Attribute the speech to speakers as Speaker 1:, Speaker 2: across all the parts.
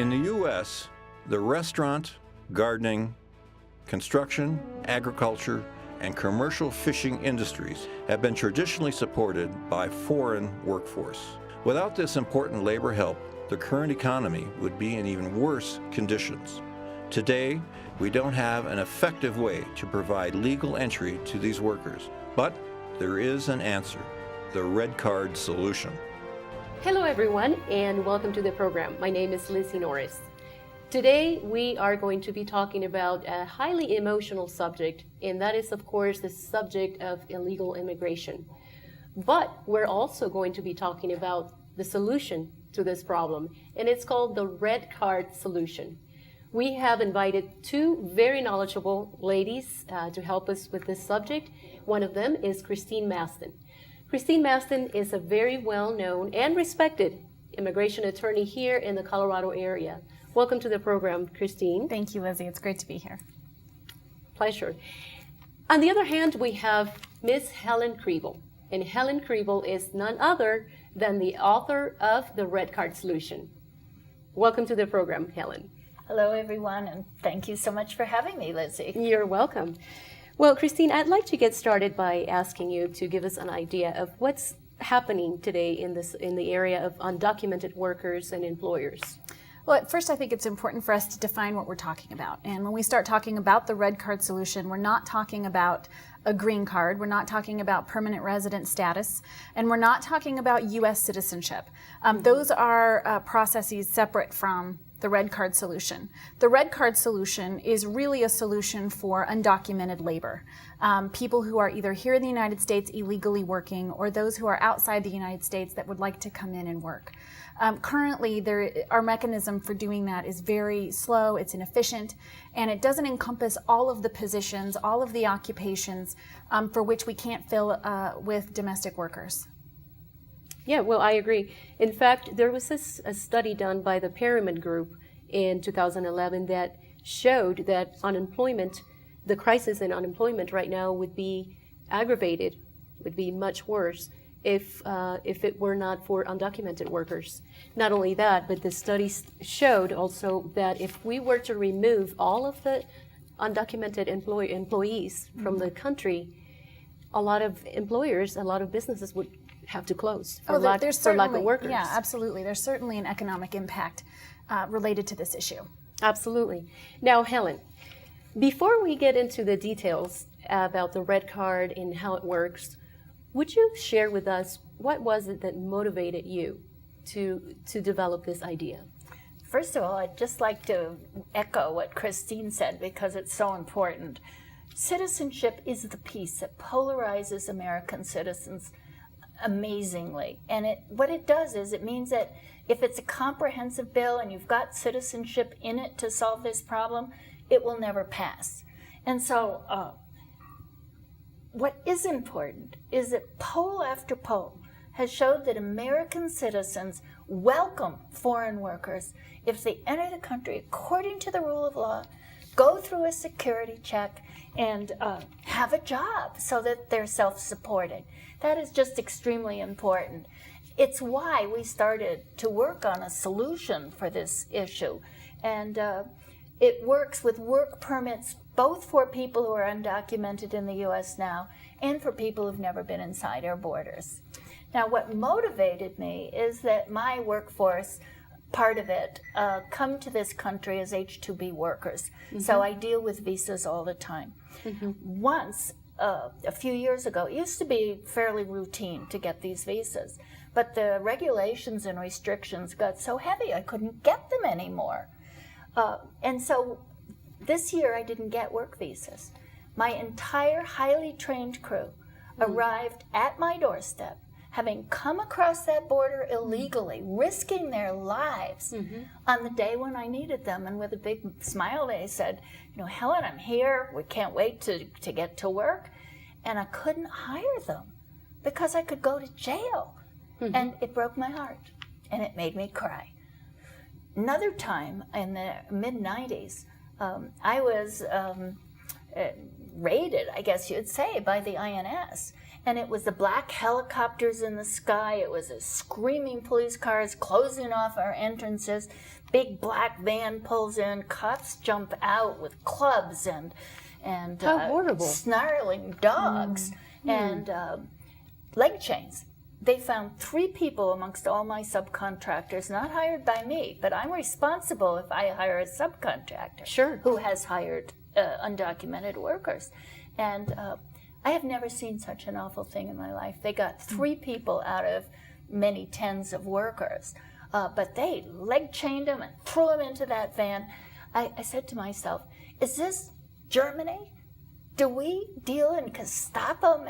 Speaker 1: In the U.S., the restaurant, gardening, construction, agriculture, and commercial fishing industries have been traditionally supported by foreign workforce. Without this important labor help, the current economy would be in even worse conditions. Today, we don't have an effective way to provide legal entry to these workers, but there is an answer: the red card solution.
Speaker 2: Hello everyone, and welcome to the program. My name is Lizzie Norris. Today we are going to be talking about a highly emotional subject, and that is of course the subject of illegal immigration. But we're also going to be talking about the solution to this problem, and it's called the red card solution. We have invited two very knowledgeable ladies to help us with this subject. One of them is Christine Maston. Christine Maston is a very well-known and respected immigration attorney here in the Colorado area. Welcome to the program, Christine.
Speaker 3: Thank you, Lizzie. It's great to be here.
Speaker 2: Pleasure. On the other hand, we have Ms. Helen Krieble. And Helen Krieble is none other than the author of The Red Card Solution. Welcome to the program, Helen.
Speaker 4: Hello, everyone, and thank you so much for having me, Lizzie.
Speaker 2: You're welcome. Well, Christine, I'd like to get started by asking you to give us an idea of what's happening today in the area of undocumented workers and employers.
Speaker 3: Well, at first, I think it's important for us to define what we're talking about. And when we start talking about the red card solution, we're not talking about a green card, we're not talking about permanent resident status, and we're not talking about U.S. citizenship. Those are processes separate from the red card solution. The red card solution is really a solution for undocumented labor. People who are either here in the United States illegally working or those who are outside the United States that would like to come in and work. Currently, our mechanism for doing that is very slow, it's inefficient, and it doesn't encompass all of the positions, all of the occupations for which we can't fill with domestic workers.
Speaker 2: Yeah, well, I agree. In fact, there was a study done by the Pyramid Group in 2011 that showed that unemployment, the crisis in unemployment right now would be aggravated, would be much worse if it were not for undocumented workers. Not only that, but the studies showed also that if we were to remove all of the undocumented employees from the country, a lot of employers, a lot of businesses would have to close for lack of workers.
Speaker 3: Yeah, absolutely. There's certainly an economic impact related to this issue.
Speaker 2: Absolutely. Now, Helen, before we get into the details about the red card and how it works, would you share with us what was it that motivated you to develop this idea?
Speaker 4: First of all, I'd just like to echo what Christine said because it's so important. Citizenship is the piece that polarizes American citizens amazingly. And what it does is it means that if it's a comprehensive bill and you've got citizenship in it to solve this problem, it will never pass. And so what is important is that poll after poll has showed that American citizens welcome foreign workers if they enter the country according to the rule of law, go through a security check, and have a job so that they're self-supporting. That is just extremely important. It's why we started to work on a solution for this issue. And it works with work permits both for people who are undocumented in the U.S. now and for people who've never been inside our borders. Now, what motivated me is that my workforce, part of it, come to this country as H-2B workers. Mm-hmm. So I deal with visas all the time. Mm-hmm. Once, a few years ago, it used to be fairly routine to get these visas, but the regulations and restrictions got so heavy I couldn't get them anymore. And so this year I didn't get work visas. My entire highly trained crew arrived at my doorstep, having come across that border illegally, risking their lives on the day when I needed them. And with a big smile, they said, Helen, I'm here. We can't wait to get to work. And I couldn't hire them because I could go to jail. And it broke my heart, and it made me cry. Another time in the mid-90s, I was raided, I guess you'd say, by the INS. And it was the black helicopters in the sky. It was the screaming police cars closing off our entrances. Big black van pulls in. Cops jump out with clubs and
Speaker 2: How horrible.
Speaker 4: snarling dogs and leg chains. They found 3 people amongst all my subcontractors, not hired by me, but I'm responsible if I hire a subcontractor
Speaker 2: Sure.
Speaker 4: who has hired undocumented workers. And I have never seen such an awful thing in my life. They got 3 people out of many tens of workers, but they leg chained them and threw them into that van. I said to myself, is this Germany? Do we deal in Gestapo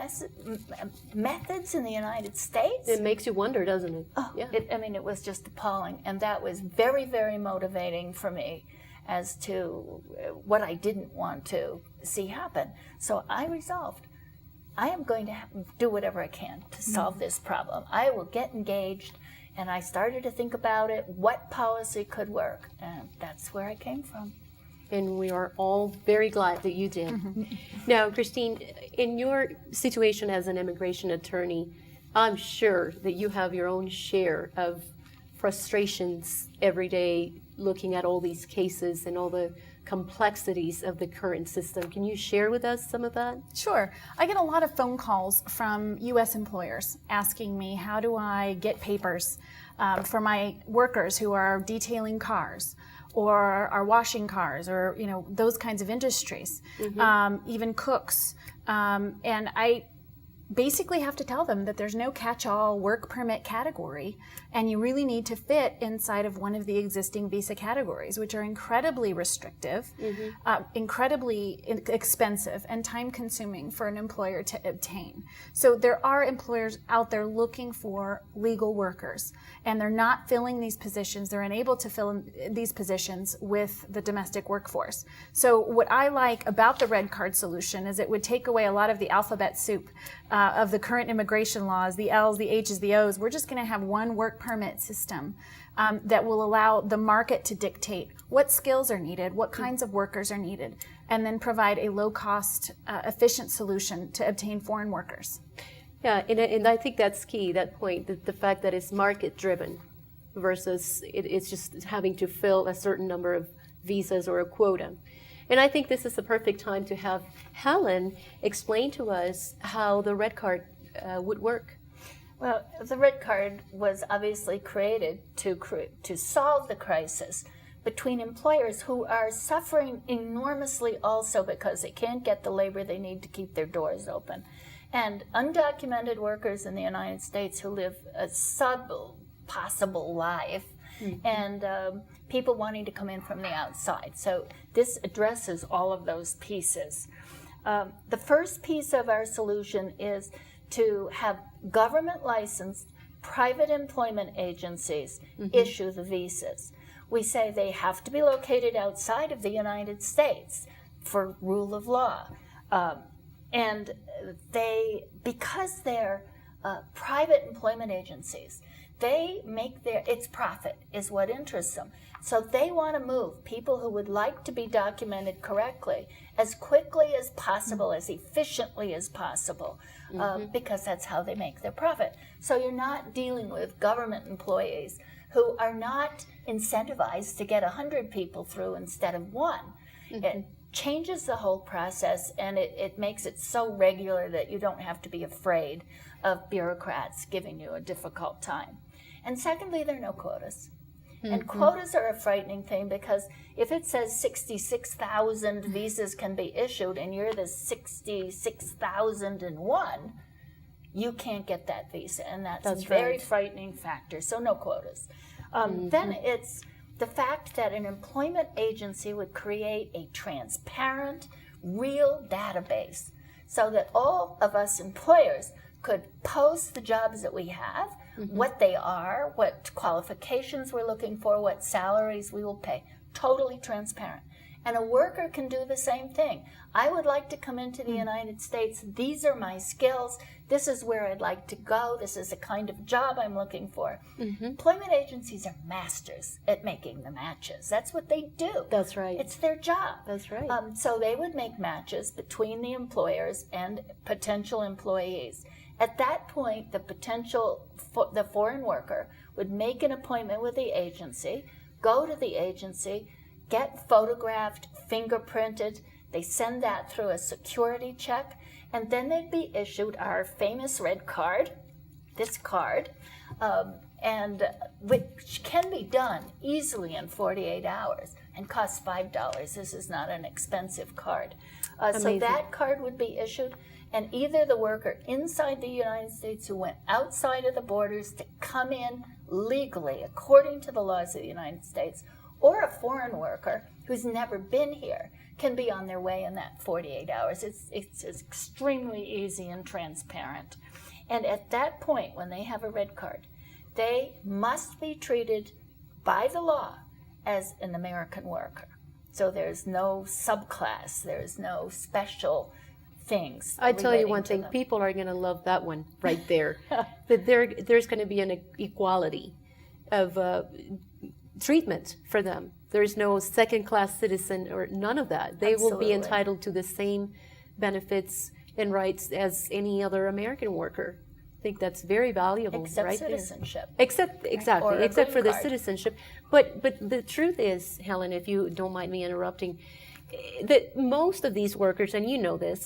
Speaker 4: methods in the United States?
Speaker 2: It makes you wonder, doesn't it?
Speaker 4: Oh,
Speaker 2: yeah.
Speaker 4: it was just appalling. And that was very, very motivating for me as to what I didn't want to see happen. So I resolved, I am going to do whatever I can to solve this problem. I will get engaged. And I started to think about it, what policy could work. And that's where I came from.
Speaker 2: And we are all very glad that you did. Now, Christine, in your situation as an immigration attorney, I'm sure that you have your own share of frustrations every day looking at all these cases and all the complexities of the current system. Can you share with us some of that?
Speaker 3: Sure. I get a lot of phone calls from U.S. employers asking me, how do I get papers for my workers who are detailing cars or are washing cars, or those kinds of industries, even cooks. And I basically have to tell them that there's no catch-all work permit category, and you really need to fit inside of one of the existing visa categories, which are incredibly restrictive, incredibly expensive, and time-consuming for an employer to obtain. So there are employers out there looking for legal workers, and they're not filling these positions. They're unable to fill these positions with the domestic workforce. So what I like about the red card solution is it would take away a lot of the alphabet soup of the current immigration laws, the L's, the H's, the O's. We're just going to have one work permit system that will allow the market to dictate what skills are needed, what kinds of workers are needed, and then provide a low-cost, efficient solution to obtain foreign workers.
Speaker 2: Yeah, and I think that's key, that point, the fact that it's market-driven versus it's just having to fill a certain number of visas or a quota. And I think this is the perfect time to have Helen explain to us how the red card would work.
Speaker 4: Well, the red card was obviously created to solve the crisis between employers who are suffering enormously also because they can't get the labor they need to keep their doors open, and undocumented workers in the United States who live a sub-possible life, and people wanting to come in from the outside. So this addresses all of those pieces. The first piece of our solution is to have government licensed private employment agencies issue the visas. We say they have to be located outside of the United States for rule of law. And because they're private employment agencies, they make it's profit is what interests them. So they want to move people who would like to be documented correctly as quickly as possible, as efficiently as possible, because that's how they make their profit. So you're not dealing with government employees who are not incentivized to get 100 people through instead of 1. It changes the whole process, and it makes it so regular that you don't have to be afraid of bureaucrats giving you a difficult time. And secondly, there are no quotas. And quotas are a frightening thing, because if it says 66,000 visas can be issued and you're the 66,001, you can't get that visa. And that's a very frightening factor. So no quotas. Then it's the fact that an employment agency would create a transparent, real database so that all of us employers could post the jobs that we have, what they are, what qualifications we're looking for, what salaries we will pay. Totally transparent. And a worker can do the same thing. I would like to come into the United States. These are my skills. This is where I'd like to go. This is the kind of job I'm looking for. Employment agencies are masters at making the matches. That's what they do.
Speaker 2: That's right.
Speaker 4: It's their job.
Speaker 2: That's right.
Speaker 4: So they would make matches between the employers and potential employees. At that point, the foreign worker would make an appointment with the agency, go to the agency, get photographed, fingerprinted. They send that through a security check, and then they'd be issued our famous red card, this card, and which can be done easily in 48 hours and costs $5. This is not an expensive card. So that card would be issued, and either the worker inside the United States who went outside of the borders to come in legally according to the laws of the United States, or a foreign worker who's never been here can be on their way in that 48 hours. It's extremely easy and transparent. And at that point, when they have a red card, they must be treated by the law as an American worker. So there's no subclass, there's no special things.
Speaker 2: I tell you one thing, people are going to love that one right there. That there's going to be an equality of treatment for them. There's no second-class citizen or none of that. They will be entitled to the same benefits and rights as any other American worker. I think that's very valuable,
Speaker 4: except
Speaker 2: right
Speaker 4: citizenship.
Speaker 2: There. Except for the citizenship. But the truth is, Helen, if you don't mind me interrupting, that most of these workers, and you know this,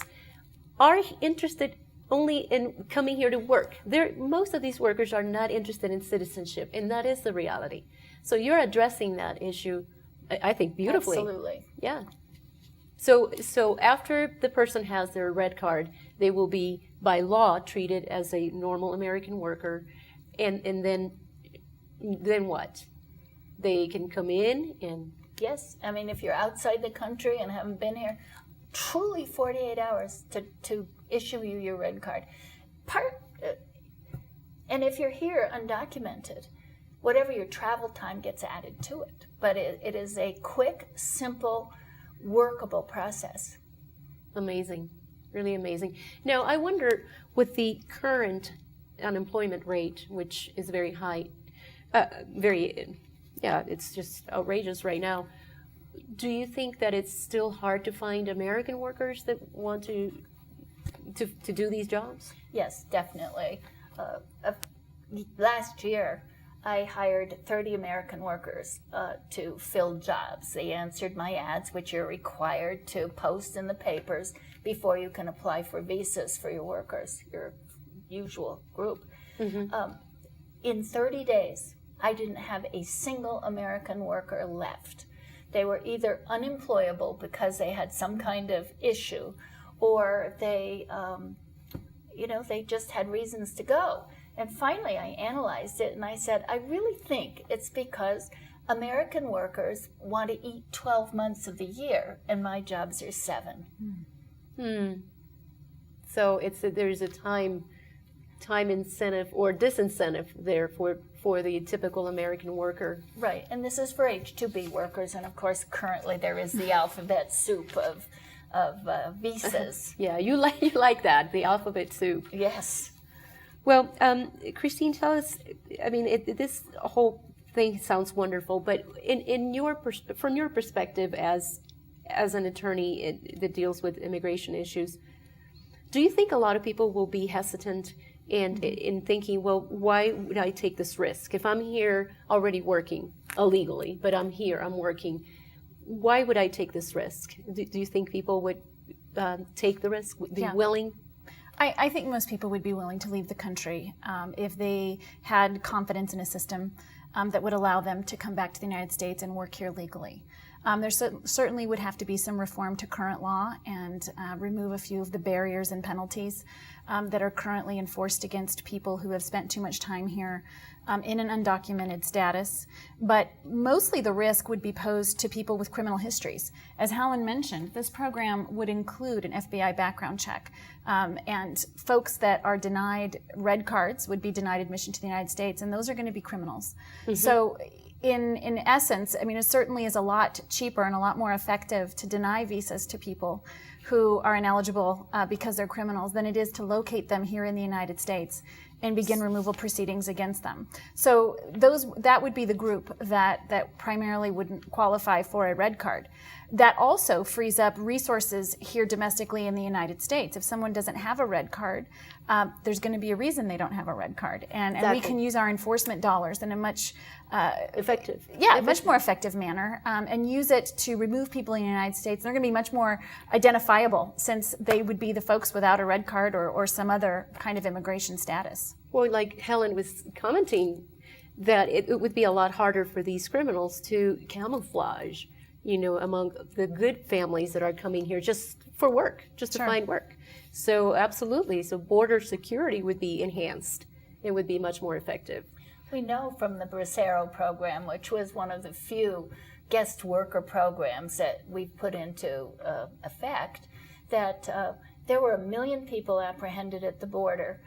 Speaker 2: are interested only in coming here to work. Most of these workers are not interested in citizenship, and that is the reality. So you're addressing that issue, I think, beautifully.
Speaker 4: Absolutely.
Speaker 2: Yeah. So after the person has their red card, they will be, by law, treated as a normal American worker, and then what? They can come in and...
Speaker 4: Yes, I mean, if you're outside the country and haven't been here, truly 48 hours to issue you your red card. And if you're here undocumented, whatever your travel time gets added to it. But it is a quick, simple, workable process.
Speaker 2: Amazing, really amazing. Now, I wonder, with the current unemployment rate, which is very high, it's just outrageous right now. Do you think that it's still hard to find American workers that want to do these jobs?
Speaker 4: Yes, definitely. Last year, I hired 30 American workers to fill jobs. They answered my ads, which you're required to post in the papers before you can apply for visas for your workers, your usual group. Mm-hmm. In 30 days, I didn't have a single American worker left. They were either unemployable because they had some kind of issue, or they just had reasons to go. And finally, I analyzed it and I said, I really think it's because American workers want to eat 12 months of the year, and my jobs are 7.
Speaker 2: So there's a time incentive or disincentive there for the typical American worker.
Speaker 4: Right, and this is for H-2B workers, and of course, currently there is the alphabet soup of visas.
Speaker 2: Yeah, you like that, the alphabet soup.
Speaker 4: Yes.
Speaker 2: Well, Christine, tell us. I mean, this whole thing sounds wonderful, but from your perspective as an attorney that deals with immigration issues, do you think a lot of people will be hesitant in thinking, well, why would I take this risk if I'm here already working illegally, but I'm here, I'm working? Why would I take this risk? Do you think people would take the risk? Would be willing?
Speaker 3: I think most people would be willing to leave the country if they had confidence in a system that would allow them to come back to the United States and work here legally. There certainly would have to be some reform to current law and remove a few of the barriers and penalties that are currently enforced against people who have spent too much time here in an undocumented status. But mostly the risk would be posed to people with criminal histories. As Helen mentioned, this program would include an FBI background check. And folks that are denied red cards would be denied admission to the United States, and those are going to be criminals. Mm-hmm. So in essence, I mean, it certainly is a lot cheaper and a lot more effective to deny visas to people who are ineligible because they're criminals than it is to locate them here in the United States and begin removal proceedings against them. So that would be the group that primarily wouldn't qualify for a red card. That also frees up resources here domestically in the United States. If someone doesn't have a red card, there's going to be a reason they don't have a red card, and we can use our enforcement dollars in a much much more effective manner, and use it to remove people in the United States. They're going to be much more identifiable, since they would be the folks without a red card or some other kind of immigration status.
Speaker 2: Well, like Helen was commenting, that it would be a lot harder for these criminals to camouflage, among the good families that are coming here just for work, just to find work. So absolutely, so border security would be enhanced. It would be much more effective.
Speaker 4: We know from the Bracero program, which was one of the few guest worker programs that we've put into effect, that there were 1 million people apprehended at the border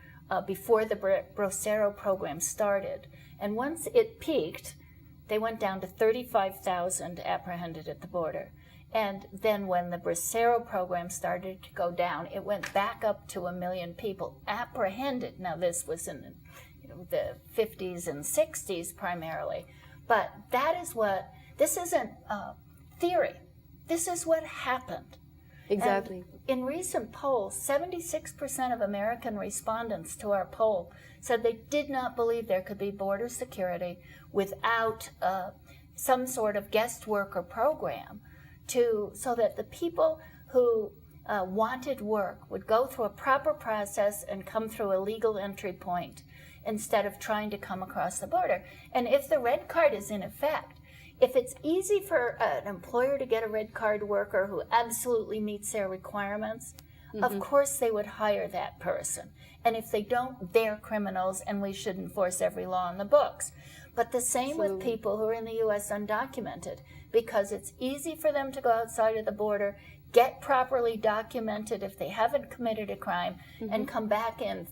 Speaker 4: before the Bracero program started. And once it peaked, they went down to 35,000 apprehended at the border. And then when the Bracero program started to go down, it went back up to 1 million people apprehended. Now, this was in the 50s and 60s primarily. But this isn't theory. This is what happened.
Speaker 2: Exactly.
Speaker 4: And in recent polls, 76% of American respondents to our poll said they did not believe there could be border security without some sort of guest worker program, so that the people who wanted work would go through a proper process and come through a legal entry point instead of trying to come across the border. And if the red card is in effect, if it's easy for an employer to get a red card worker who absolutely meets their requirements, of course they would hire that person. And if they don't, they're criminals, and we should enforce every law in the books. But the same with people who are in the U.S. undocumented, because it's easy for them to go outside of the border, get properly documented if they haven't committed a crime, and come back in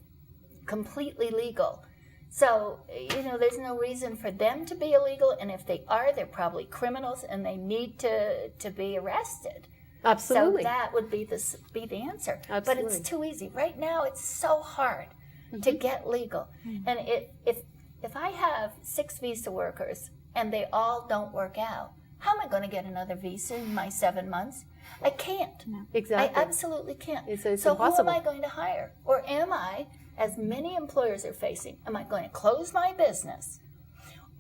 Speaker 4: completely legal. So, there's no reason for them to be illegal, and if they are, they're probably criminals, and they need to be arrested.
Speaker 2: Absolutely.
Speaker 4: So that would be the answer.
Speaker 2: Absolutely.
Speaker 4: But it's too easy. Right now, it's so hard to get legal. And if I have 6 visa workers and they all don't work out, how am I going to get another visa in my 7 months? I can't.
Speaker 2: No. Exactly.
Speaker 4: I absolutely can't.
Speaker 2: It's
Speaker 4: so
Speaker 2: impossible.
Speaker 4: Who am I going to hire? Or am I, as many employers are facing, am I going to close my business?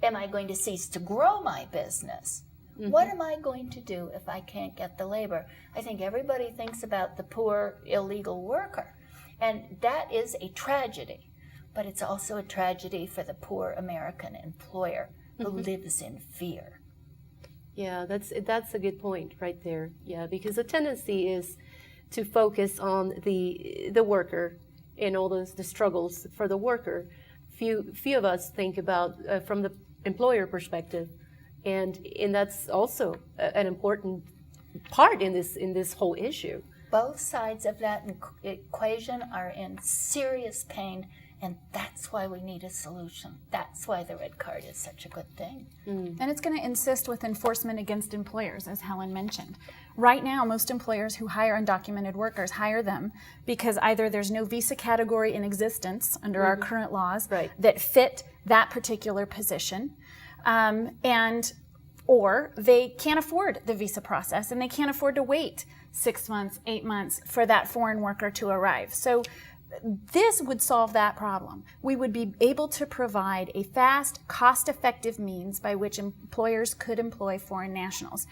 Speaker 4: Am I going to cease to grow my business? What am I going to do if I can't get the labor? I think everybody thinks about the poor illegal worker, and that is a tragedy. But it's also a tragedy for the poor American employer who lives in fear.
Speaker 2: Yeah, that's a good point right there. Yeah, because the tendency is to focus on the worker and all the struggles for the worker. Few of us think about from the employer perspective, and that's also an important part in this whole issue.
Speaker 4: Both sides of that equation are in serious pain, and that's why we need a solution. That's why the red card is such a good thing.
Speaker 3: And it's going to insist with enforcement against employers, as Helen mentioned. Right now, most employers who hire undocumented workers hire them because either there's no visa category in existence under our current laws that fit that particular position, or they can't afford the visa process and they can't afford to wait 6 months, 8 months for that foreign worker to arrive. So this would solve that problem. We would be able to provide a fast, cost-effective means by which employers could employ foreign nationals.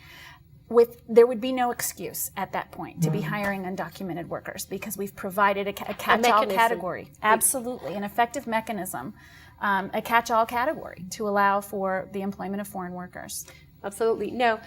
Speaker 3: There would be no excuse at that point to be hiring undocumented workers because we've provided a catch-all category. Absolutely, an effective mechanism, a catch-all category to allow for the employment of foreign workers.
Speaker 2: Absolutely. Now,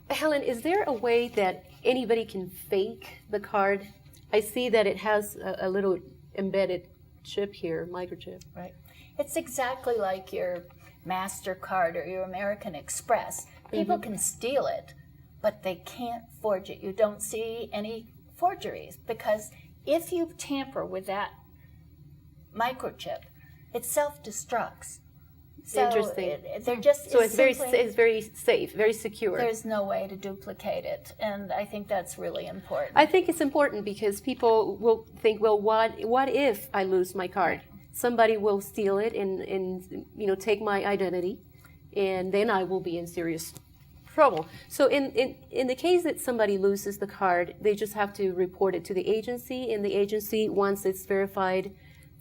Speaker 2: Helen, is there a way that anybody can fake the card? I see that it has a little embedded chip here, microchip.
Speaker 4: Right. It's exactly like your MasterCard or your American Express. People can steal it, but they can't forge it. You don't see any forgeries because if you tamper with that microchip, it self-destructs. So
Speaker 2: Interesting.
Speaker 4: They're just
Speaker 2: So it's very safe, very secure.
Speaker 4: There's no way to duplicate it, and I think that's really important.
Speaker 2: I think it's important because people will think, well, what if I lose my card? somebody will steal it and take my identity, and then I will be in serious trouble. So in the case that somebody loses the card, they just have to report it to the agency, and the agency, once it's verified,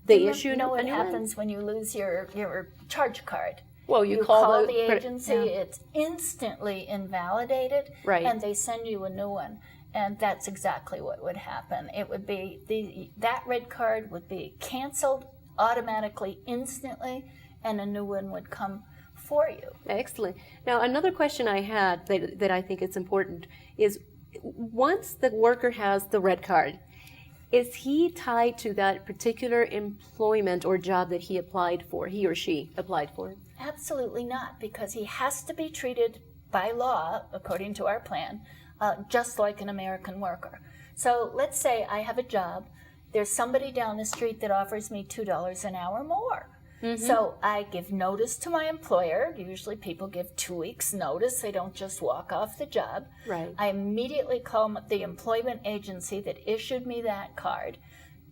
Speaker 2: they issue a new one.
Speaker 4: You know what happens when you lose your charge card?
Speaker 2: Well, you
Speaker 4: call the agency,
Speaker 2: yeah.
Speaker 4: It's instantly invalidated,
Speaker 2: Right.
Speaker 4: and they send you a new one. And that's exactly what would happen. It would be that red card would be canceled automatically, instantly, and a new one would come for you.
Speaker 2: Excellent. Now, another question I had that I think it's important is, once the worker has the red card, is he tied to that particular employment or job that he or she applied for?
Speaker 4: Absolutely not, because he has to be treated by law, according to our plan, just like an American worker. So let's say I have a job. There's somebody down the street that offers me $2 an hour more. Mm-hmm. So I give notice to my employer. Usually people give 2 weeks notice. They don't just walk off the job.
Speaker 2: Right.
Speaker 4: I immediately call the employment agency that issued me that card,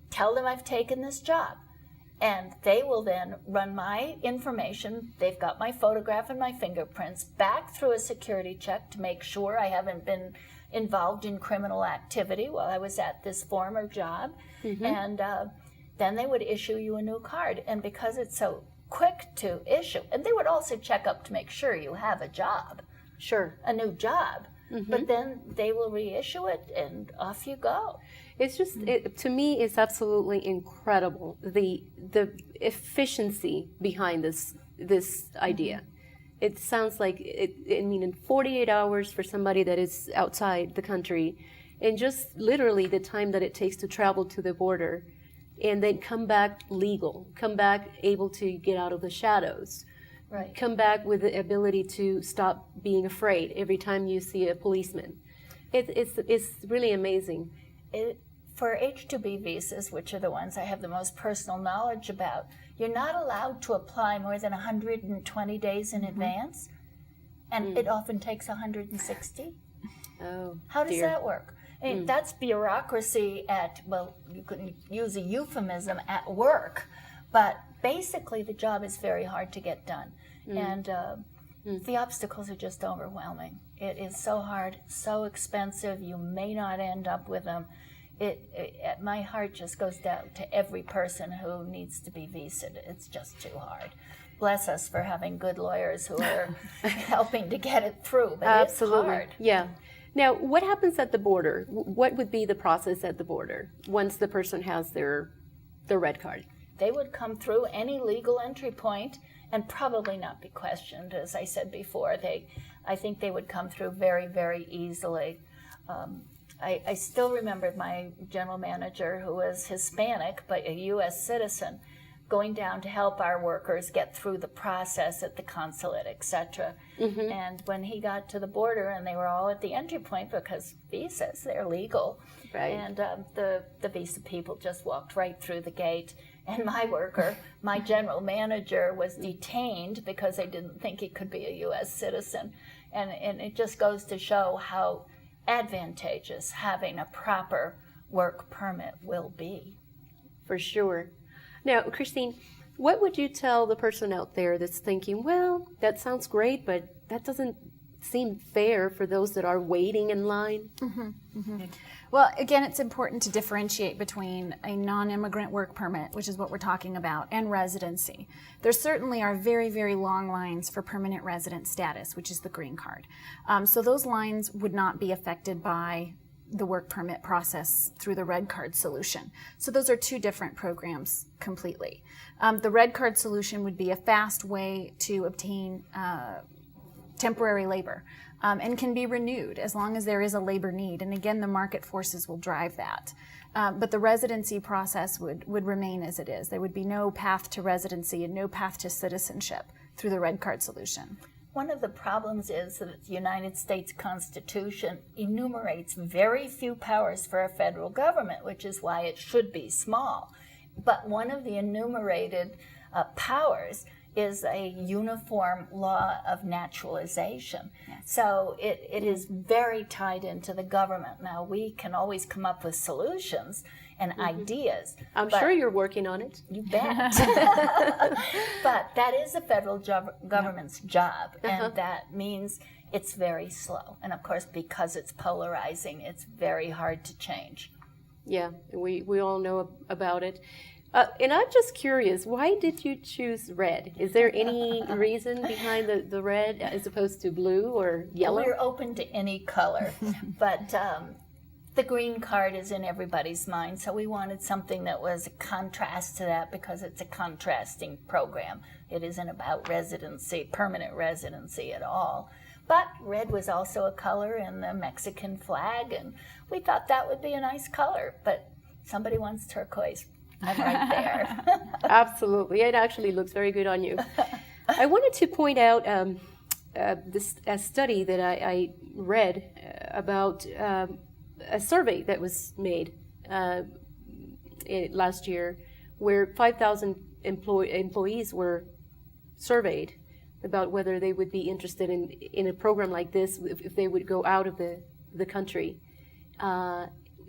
Speaker 4: tell them I've taken this job, and they will then run my information. They've got my photograph and my fingerprints back through a security check to make sure I haven't been involved in criminal activity while I was at this former job. Mm-hmm. And then they would issue you a new card. And because it's so quick to issue, and they would also check up to make sure you have a job.
Speaker 2: Sure.
Speaker 4: A new job.
Speaker 2: Mm-hmm.
Speaker 4: But then they will reissue it and off you go.
Speaker 2: It's just, to me, it's absolutely incredible, the efficiency behind this idea. It sounds like, in 48 hours for somebody that is outside the country, and just literally the time that it takes to travel to the border, and then come back legal, come back able to get out of the shadows,
Speaker 4: right.
Speaker 2: Come back with the ability to stop being afraid every time you see a policeman. It's really amazing.
Speaker 4: For H-2B visas, which are the ones I have the most personal knowledge about, you're not allowed to apply more than 120 days in advance, and it often takes 160.
Speaker 2: Oh,
Speaker 4: how does
Speaker 2: dear.
Speaker 4: that work? I mean, that's bureaucracy at, well, you could use a euphemism, at work, but basically the job is very hard to get done, and the obstacles are just overwhelming. It is so hard, so expensive, you may not end up with them. My heart just goes down to every person who needs to be visaed. It's just too hard. Bless us for having good lawyers who are helping to get it through, but
Speaker 2: Absolutely.
Speaker 4: It's hard.
Speaker 2: Yeah. Now, what happens at the border? What would be the process at the border once the person has their red card?
Speaker 4: They would come through any legal entry point and probably not be questioned, as I said before. I think they would come through very, very easily. I still remember my general manager, who was Hispanic but a U.S. citizen, going down to help our workers get through the process at the consulate, etc. Mm-hmm. And when he got to the border, and they were all at the entry point because visas, they're legal,
Speaker 2: right.
Speaker 4: And the visa people just walked right through the gate. And my worker, my general manager, was detained because they didn't think he could be a U.S. citizen. And it just goes to show how advantageous having a proper work permit will be.
Speaker 2: For sure. Now, Christine, what would you tell the person out there that's thinking, well, that sounds great, but that doesn't seem fair for those that are waiting in line?
Speaker 3: Mm-hmm. Mm-hmm. Well, again, it's important to differentiate between a non-immigrant work permit, which is what we're talking about, and residency. There certainly are very, very long lines for permanent resident status, which is the green card. So those lines would not be affected by the work permit process through the red card solution. So those are two different programs completely. The red card solution would be a fast way to obtain temporary labor, and can be renewed as long as there is a labor need. And again, the market forces will drive that. But the residency process would remain as it is. There would be no path to residency and no path to citizenship through the red card solution.
Speaker 4: One of the problems is that the United States Constitution enumerates very few powers for a federal government, which is why it should be small. But one of the enumerated powers is a uniform law of naturalization. Yes. So it is very tied into the government. Now, we can always come up with solutions, and ideas.
Speaker 2: I'm
Speaker 4: But
Speaker 2: sure you're working on it.
Speaker 4: you bet. But that is the federal government's job, and that means it's very slow. And of course, because it's polarizing, it's very hard to change.
Speaker 2: Yeah, we all know about it. And I'm just curious, why did you choose red? Is there any reason behind the red as opposed to blue or yellow?
Speaker 4: We're open to any color, but the green card is in everybody's mind, so we wanted something that was a contrast to that because it's a contrasting program. It isn't about residency, permanent residency at all. But red was also a color in the Mexican flag, and we thought that would be a nice color, but somebody wants turquoise. I'm right there.
Speaker 2: Absolutely. It actually looks very good on you. I wanted to point out a study that I read about a survey that was made last year where 5,000 employees were surveyed about whether they would be interested in a program like this if they would go out of the country.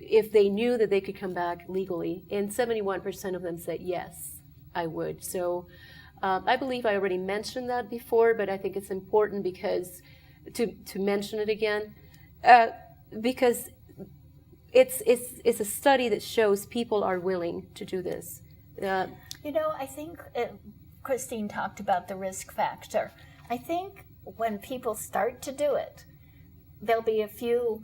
Speaker 2: If they knew that they could come back legally, and 71% of them said, yes, I would. So I believe I already mentioned that before, but I think it's important because to mention it again, because it's a study that shows people are willing to do this.
Speaker 4: I think Christine talked about the risk factor. I think when people start to do it, there'll be a few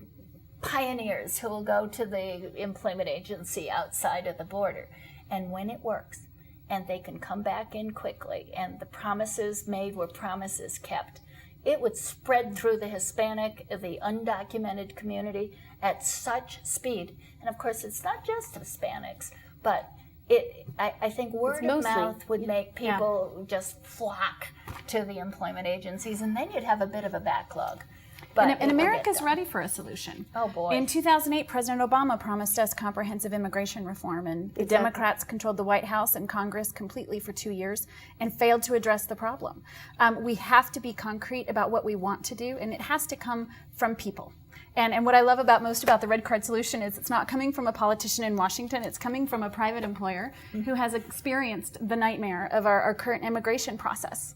Speaker 4: pioneers who will go to the employment agency outside of the border. And when it works, and they can come back in quickly, and the promises made were promises kept, it would spread through the Hispanic, the undocumented community at such speed. And of course, it's not just Hispanics, but I think word of mouth would make people just flock to the employment agencies, and then you'd have a bit of a backlog.
Speaker 3: And America's ready for a solution.
Speaker 4: Oh, boy.
Speaker 3: In 2008, President Obama promised us comprehensive immigration reform, and the Democrats controlled the White House and Congress completely for 2 years and failed to address the problem. We have to be concrete about what we want to do, and it has to come from people. And what I love most about the red card solution is it's not coming from a politician in Washington, it's coming from a private employer who has experienced the nightmare of our current immigration process.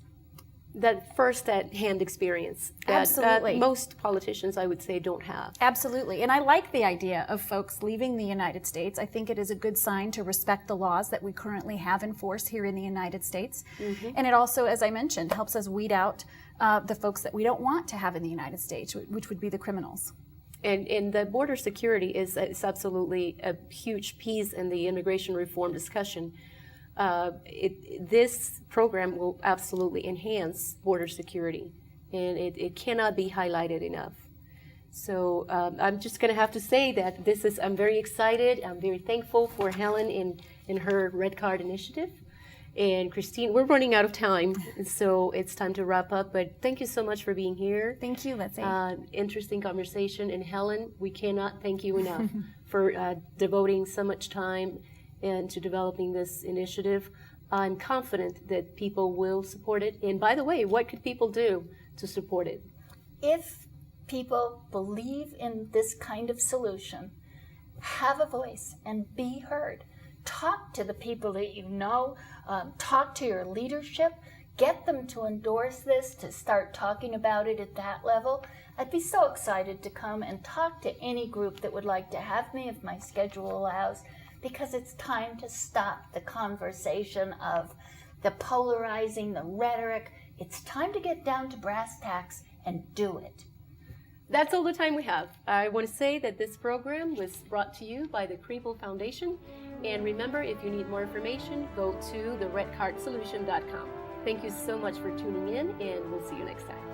Speaker 2: That first-hand experience that most politicians, I would say, don't have.
Speaker 3: Absolutely. And I like the idea of folks leaving the United States. I think it is a good sign to respect the laws that we currently have in force here in the United States. Mm-hmm. And it also, as I mentioned, helps us weed out the folks that we don't want to have in the United States, which would be the criminals.
Speaker 2: And the border security is absolutely a huge piece in the immigration reform discussion. This program will absolutely enhance border security, and it cannot be highlighted enough. So I'm just going to have to say that I'm very excited. I'm very thankful for Helen in her Red Card initiative. And Christine, we're running out of time, so it's time to wrap up. But thank you so much for being here.
Speaker 3: Thank you, Lindsay.
Speaker 2: Interesting conversation. And Helen, we cannot thank you enough for devoting so much time into developing this initiative. I'm confident that people will support it. And by the way, what could people do to support it?
Speaker 4: If people believe in this kind of solution, have a voice and be heard. Talk to the people that you know, talk to your leadership, get them to endorse this, to start talking about it at that level. I'd be so excited to come and talk to any group that would like to have me if my schedule allows, because it's time to stop the conversation of the polarizing, the rhetoric. It's time to get down to brass tacks and do it.
Speaker 2: That's all the time we have. I want to say that this program was brought to you by the Krieble Foundation. And remember, if you need more information, go to theredcardsolution.com. Thank you so much for tuning in, and we'll see you next time.